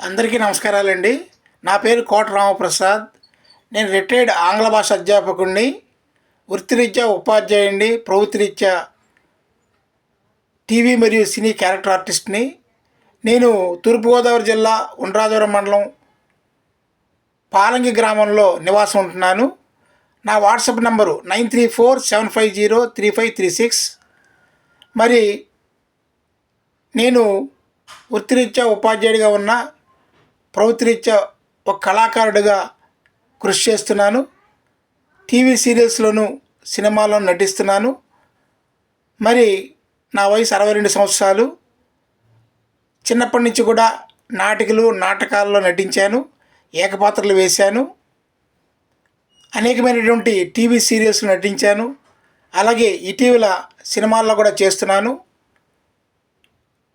అందరికీ నమస్కారాలండి. నా పేరు కోట రామప్రసాద్. నేను రిటైర్డ్ ఆంగ్ల భాష అధ్యాపకుడిని, వృత్తిరీత్యా ఉపాధ్యాయుడిని, ప్రవృత్తిరీత్యా టీవీ మరియు సినీ క్యారెక్టర్ ఆర్టిస్ట్ని. నేను తూర్పుగోదావరి జిల్లా ఉండ్రాజవరం మండలం పాలంగి గ్రామంలో నివాసం ఉంటున్నాను. నా వాట్సాప్ నంబరు 9347503536. మరి నేను వృత్తిరీత్యా ఉపాధ్యాయుడిగా ఉన్న, ప్రవృత్తిరీత్యా ఒక కళాకారుడిగా కృషి చేస్తున్నాను. టీవీ సీరియల్స్లోను, సినిమాల్లోనూ నటిస్తున్నాను. మరి నా వయసు 62 సంవత్సరాలు. చిన్నప్పటి నుంచి కూడా నాటకాల్లో నటించాను, ఏకపాత్రలు వేశాను, అనేకమైనటువంటి టీవీ సీరియల్స్లో నటించాను. అలాగే ఇటీవల సినిమాల్లో కూడా చేస్తున్నాను.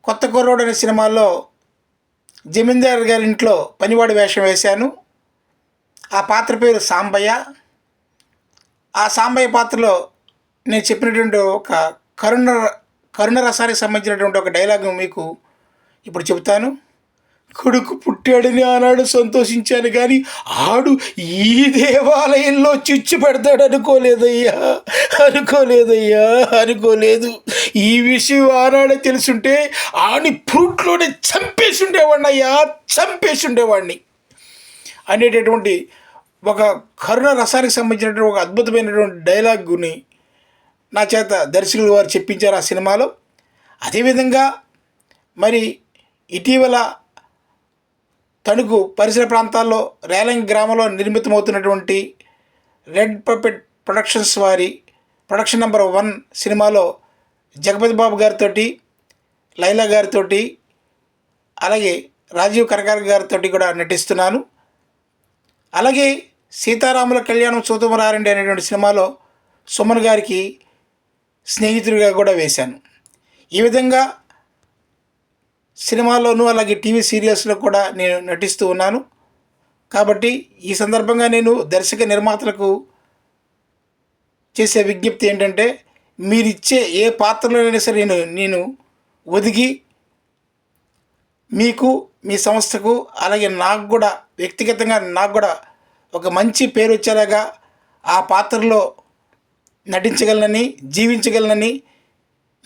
కొత్త కుర్రోడు అనే సినిమాల్లో జమీందార్ గారి ఇంట్లో పనివాడి వేషం వేశాను. ఆ పాత్ర పేరు సాంబయ్య. ఆ సాంబయ్య పాత్రలో నేను చెప్పినటువంటి ఒక కరుణ రసానికి సంబంధించినటువంటి ఒక డైలాగ్ మీకు ఇప్పుడు చెబుతాను. కొడుకు పుట్టాడని ఆనాడు సంతోషించాను, కానీ ఆడు ఈ దేవాలయంలో చిచ్చు పెడతాడు అనుకోలేదు. ఈ విషయం ఆనాడే తెలుసుంటే ఆని ఫ్రూట్లోనే చంపేసి ఉండేవాడిని అనేటటువంటి ఒక కరుణ రసానికి సంబంధించినటువంటి ఒక అద్భుతమైనటువంటి డైలాగుని నా చేత దర్శకులు వారు చెప్పించారు ఆ సినిమాలో. అదేవిధంగా మరి ఇటీవల తణుకు పరిసర ప్రాంతాల్లో రేలంగి గ్రామంలో నిర్మితమవుతున్నటువంటి రెడ్ పపెట్ ప్రొడక్షన్స్ వారి ప్రొడక్షన్ నెంబర్ 1 సినిమాలో జగపతి బాబు గారితో, లైలా గారితో, అలాగే రాజీవ్ కనకాల గారితో కూడా నటిస్తున్నాను. అలాగే సీతారాముల కళ్యాణం సూతమరారండి అనేటువంటి సినిమాలో సుమన్ గారికి స్నేహితుడిగా కూడా వేశాను. ఈ విధంగా సినిమాల్లోనూ అలాగే టీవీ సీరియల్స్లో కూడా నేను నటిస్తూ ఉన్నాను. కాబట్టి ఈ సందర్భంగా నేను దర్శక నిర్మాతలకు చేసే విజ్ఞప్తి ఏంటంటే, మీరిచ్చే ఏ పాత్రలోనైనా సరే నేను ఒదిగి మీకు, మీ సంస్థకు, అలాగే నాకు కూడా వ్యక్తిగతంగా నాకు కూడా ఒక మంచి పేరు వచ్చేలాగా ఆ పాత్రలో నటించగలనని, జీవించగలనని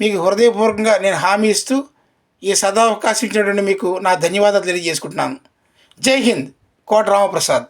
మీకు హృదయపూర్వకంగా నేను హామీ ఇస్తూ ఈ సదావకాశం ఇచ్చినటువంటి మీకు నా ధన్యవాదాలు తెలియజేసుకుంటున్నాను. జై హింద్. కోట రామప్రసాద్.